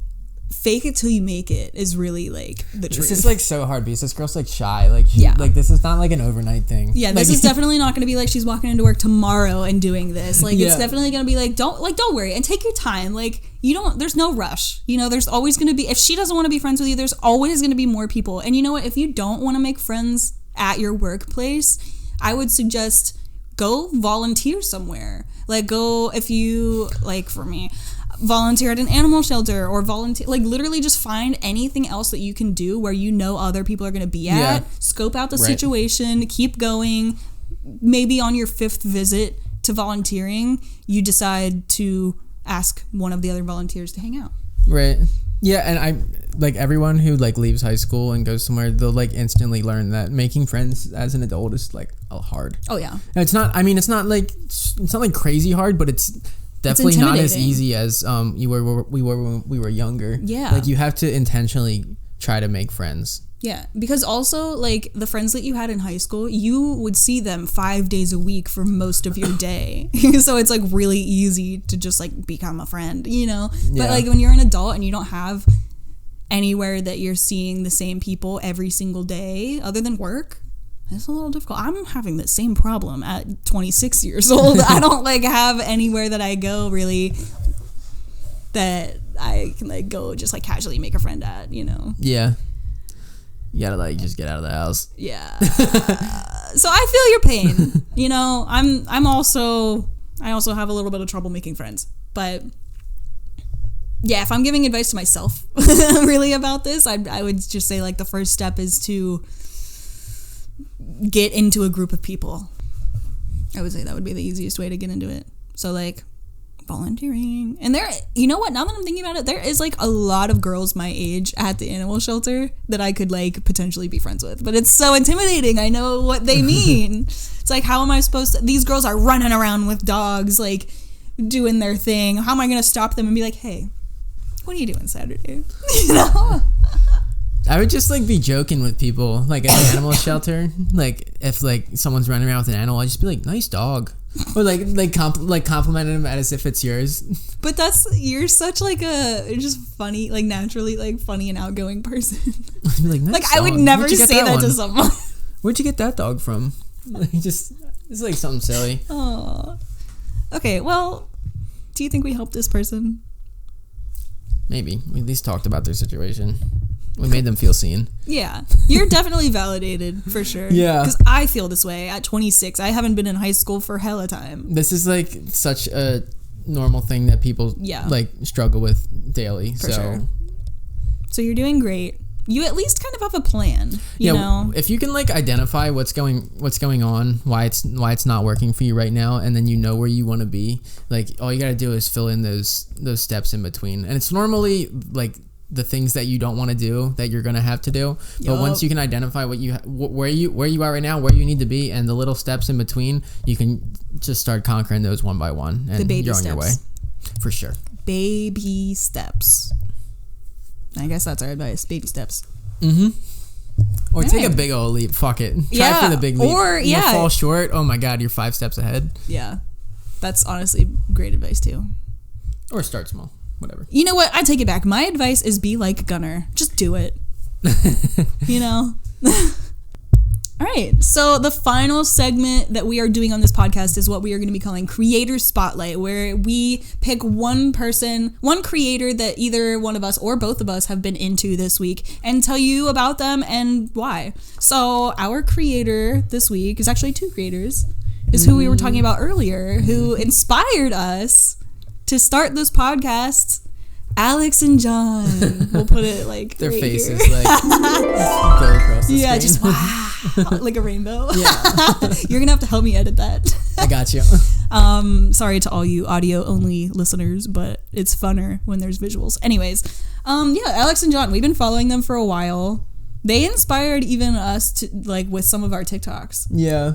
[SPEAKER 1] fake it till you make it is really, like, the truth.
[SPEAKER 2] This is, like, so hard because this girl's, like, shy. Like, like, this is not, like, an overnight thing.
[SPEAKER 1] Yeah, this is definitely not going to be, like, she's walking into work tomorrow and doing this. Like, it's definitely going to be, like, don't worry. And take your time. Like, there's no rush. You know, there's always going to be... If she doesn't want to be friends with you, there's always going to be more people. And you know what? If you don't want to make friends... at your workplace, I would suggest go volunteer somewhere. Like, go, if you, like, for me, volunteer at an animal shelter or volunteer, like, literally just find anything else that you can do where you know other people are going to be at. Scope out the situation, keep going. Maybe on your 5th visit to volunteering, you decide to ask one of the other volunteers to hang out.
[SPEAKER 2] Right. Yeah, and I like everyone who like leaves high school and goes somewhere, they'll like instantly learn that making friends as an adult is like hard.
[SPEAKER 1] Oh yeah.
[SPEAKER 2] And it's not. I mean, it's not like crazy hard, but it's definitely not as easy as we were when we were younger.
[SPEAKER 1] Yeah.
[SPEAKER 2] Like, you have to intentionally try to make friends.
[SPEAKER 1] Yeah, because also, like, the friends that you had in high school, you would see them 5 days a week for most of your day. So it's, like, really easy to just, like, become a friend, you know? Yeah. But, like, when you're an adult and you don't have anywhere that you're seeing the same people every single day other than work, it's a little difficult. I'm having the same problem at 26 years old. I don't, like, have anywhere that I go, really, that I can, like, go just, like, casually make a friend at, you know?
[SPEAKER 2] Yeah. You gotta, like, just get out of the house.
[SPEAKER 1] Yeah. So I feel your pain. You know, I also have a little bit of trouble making friends, but yeah, if I'm giving advice to myself really about this, I would just say like the first step is to get into a group of people. I would say that would be the easiest way to get into it. So like volunteering. And there, you know what, now that I'm thinking about it, there is like a lot of girls my age at the animal shelter that I could like potentially be friends with, but it's so intimidating. I know what they mean. It's like, how am I supposed to, these girls are running around with dogs like doing their thing. How am I going to stop them and be like, hey, what are you doing Saturday? You know?
[SPEAKER 2] I would just like be joking with people like at the animal shelter. Like if like someone's running around with an animal, I'd just be like, nice dog. Or like complimenting them as if it's yours.
[SPEAKER 1] But you're such like a just funny, like naturally like funny and outgoing person.
[SPEAKER 2] I'd be like, nice
[SPEAKER 1] like
[SPEAKER 2] dog.
[SPEAKER 1] I would never
[SPEAKER 2] Where'd you get
[SPEAKER 1] say that
[SPEAKER 2] one?
[SPEAKER 1] to someone.
[SPEAKER 2] Where'd you get that dog from? Like, it's like something silly.
[SPEAKER 1] Oh. Okay, well, do you think we helped this person?
[SPEAKER 2] Maybe. We at least talked about their situation. We made them feel seen.
[SPEAKER 1] Yeah. You're definitely validated, for sure.
[SPEAKER 2] Yeah.
[SPEAKER 1] Because I feel this way at 26. I haven't been in high school for hella time.
[SPEAKER 2] This is like such a normal thing that people like struggle with daily.
[SPEAKER 1] For sure. So you're doing great. You at least kind of have a plan, you know?
[SPEAKER 2] If you can like identify what's going on, why it's not working for you right now, and then you know where you want to be, like all you got to do is fill in those steps in between. And it's normally like the things that you don't want to do that you're gonna have to do. But once you can identify what where you are right now, where you need to be, and the little steps in between, you can just start conquering those one by one, and
[SPEAKER 1] the baby
[SPEAKER 2] you're on
[SPEAKER 1] steps.
[SPEAKER 2] your way for sure.
[SPEAKER 1] Baby steps. I guess that's our advice. Baby steps.
[SPEAKER 2] Or take a big old leap. Fuck it. Try for the big leap.
[SPEAKER 1] Or
[SPEAKER 2] you fall short. Oh my god, you're 5 steps ahead.
[SPEAKER 1] Yeah, that's honestly great advice too.
[SPEAKER 2] Or start small. Whatever.
[SPEAKER 1] You know what? I take it back. My advice is be like Gunnar. Just do it. You know? All right. So the final segment that we are doing on this podcast is what we are going to be calling Creator Spotlight, where we pick one person, one creator that either one of us or both of us have been into this week and tell you about them and why. So our creator this week is actually 2 creators, is who we were talking about earlier, who inspired us to start this podcast, Alex and John. We'll put it like
[SPEAKER 2] their
[SPEAKER 1] right
[SPEAKER 2] faces
[SPEAKER 1] here.
[SPEAKER 2] like go across the screen.
[SPEAKER 1] Just wow, like a rainbow.
[SPEAKER 2] Yeah.
[SPEAKER 1] You're gonna have to help me edit that.
[SPEAKER 2] I got you.
[SPEAKER 1] Sorry to all you audio only listeners, but it's funner when there's visuals. Anyways, Alex and John, we've been following them for a while. They inspired even us to like with some of our TikToks.
[SPEAKER 2] Yeah.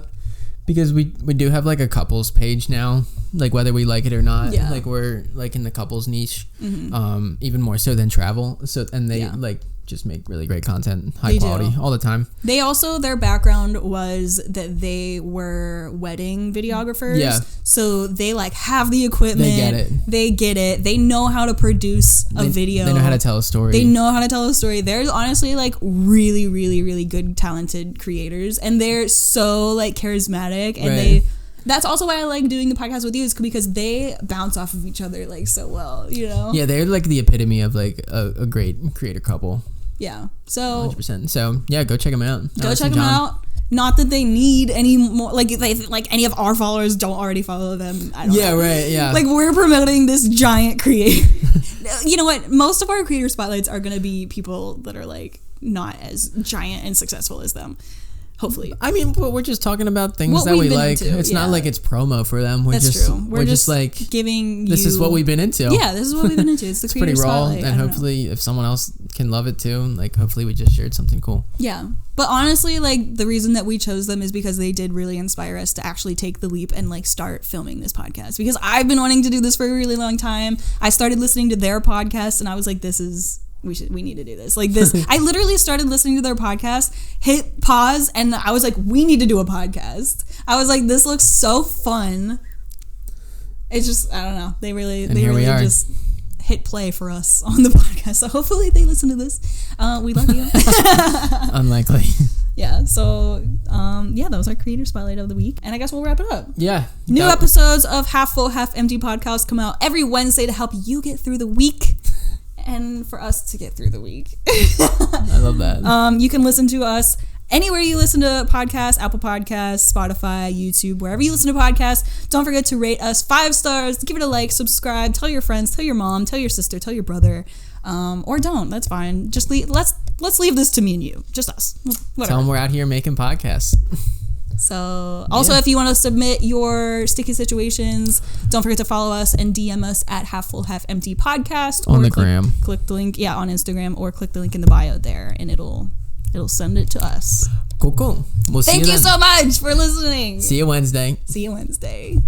[SPEAKER 2] Because we do have like a couples page now, like whether we like it or not.
[SPEAKER 1] Yeah.
[SPEAKER 2] Like we're like in the couples niche, even more so than travel. So and they like just make really great content, high quality all the time.
[SPEAKER 1] They also, their background was that they were wedding videographers.
[SPEAKER 2] Yeah.
[SPEAKER 1] So they like have the equipment.
[SPEAKER 2] They get it.
[SPEAKER 1] They get it. They know how to produce a video.
[SPEAKER 2] They know how to tell a story.
[SPEAKER 1] They know how to tell a story. They're honestly like really, really, really good, talented creators. And they're so like charismatic. And that's also why I like doing the podcast with you, is because they bounce off of each other like so well, you know?
[SPEAKER 2] Yeah, they're like the epitome of like a great creator couple.
[SPEAKER 1] Yeah. So
[SPEAKER 2] 100%. So yeah, go check them out.
[SPEAKER 1] Go check them out. Not that they need any more, like any of our followers don't already follow them. I don't know.
[SPEAKER 2] Right. Yeah.
[SPEAKER 1] Like we're promoting this giant creator. You know what? Most of our creator spotlights are going to be people that are like not as giant and successful as them. Hopefully.
[SPEAKER 2] I mean, but we're just talking about things that we like. It's not like it's promo for them.
[SPEAKER 1] That's true. We're just
[SPEAKER 2] like
[SPEAKER 1] giving
[SPEAKER 2] this is what we've been into.
[SPEAKER 1] Yeah, this is what we've been into. It's the creator
[SPEAKER 2] pretty raw,
[SPEAKER 1] spotlight.
[SPEAKER 2] and hopefully if someone else can love it too, like hopefully we just shared something cool.
[SPEAKER 1] Yeah. But honestly, like the reason that we chose them is because they did really inspire us to actually take the leap and like start filming this podcast, because I've been wanting to do this for a really long time. I started listening to their podcast and I was like, we need to do this. Like this, I literally started listening to their podcast, hit pause, and I was like, we need to do a podcast. I was like, this looks so fun. It's just, I don't know. They really just hit play for us on the podcast. So hopefully they listen to this. We love you.
[SPEAKER 2] Unlikely.
[SPEAKER 1] Yeah. So, that was our creator spotlight of the week. And I guess we'll wrap it up.
[SPEAKER 2] Yeah.
[SPEAKER 1] New episodes of Half Full, Half Empty podcast come out every Wednesday to help you get through the week. And for us to get through the week.
[SPEAKER 2] I love that.
[SPEAKER 1] You can listen to us anywhere you listen to podcasts, Apple Podcasts, Spotify, YouTube, wherever you listen to podcasts. Don't forget to rate us 5 stars, give it a like, subscribe, tell your friends, tell your mom, tell your sister, tell your brother, or don't. That's fine. Just let's leave this to me and you, just us. Whatever.
[SPEAKER 2] Tell them we're out here making podcasts.
[SPEAKER 1] So, also, if you want to submit your sticky situations, don't forget to follow us and DM us at Half Full Half Empty Podcast
[SPEAKER 2] on the gram.
[SPEAKER 1] Click the link, on Instagram, or click the link in the bio there, and it'll send it to us.
[SPEAKER 2] Cool. We'll see you then.
[SPEAKER 1] Thank you so much for listening.
[SPEAKER 2] See you Wednesday.
[SPEAKER 1] See you Wednesday.